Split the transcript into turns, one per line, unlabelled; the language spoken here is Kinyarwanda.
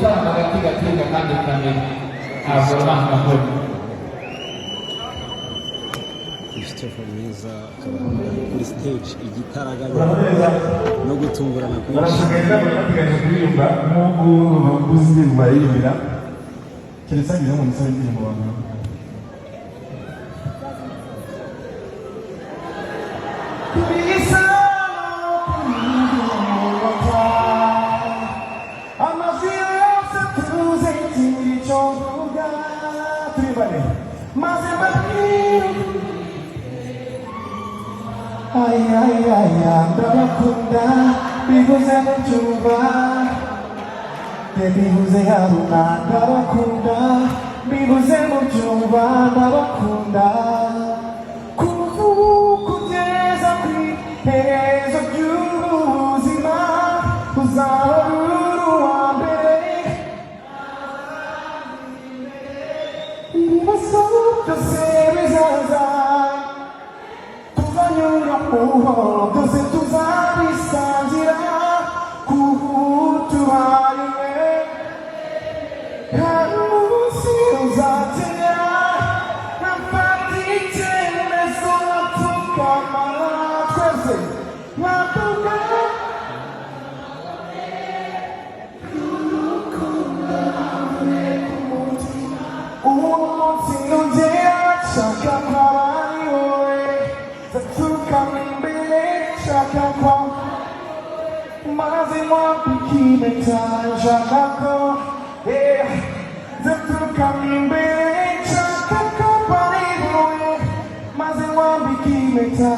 igitaramo hagati gatinda kandi kamere ntabwo nahakora
Christopher Muneza akaba kuri stage igitaraganya no gutungurana kwinshi
barashaka bateganya kuririmba nk'uko bakuze indirimbo baririmbira keretse ngize ngo nisaba indirimbo abantu
Ay, ay, ay, ndabakunda bivuze mubyumva bivuze haruna ndabakunda bivuze mubyumva ndabakunda kuva kugeza ku iherezo ry'ubuzima uzahora uri uwa mbere ibibazo byose bizaza byose tuzabisangira kutubaye hari umunsi uzatera nafata icyemezo tukamara twese nkavuga uwo munsi nongera nshaka kwaba ari wowe zaturuka imbere nshaka ko maze mwambika impeta nshaka ko zaturuka imbere nshaka ko ari wowe maze mwambika impeta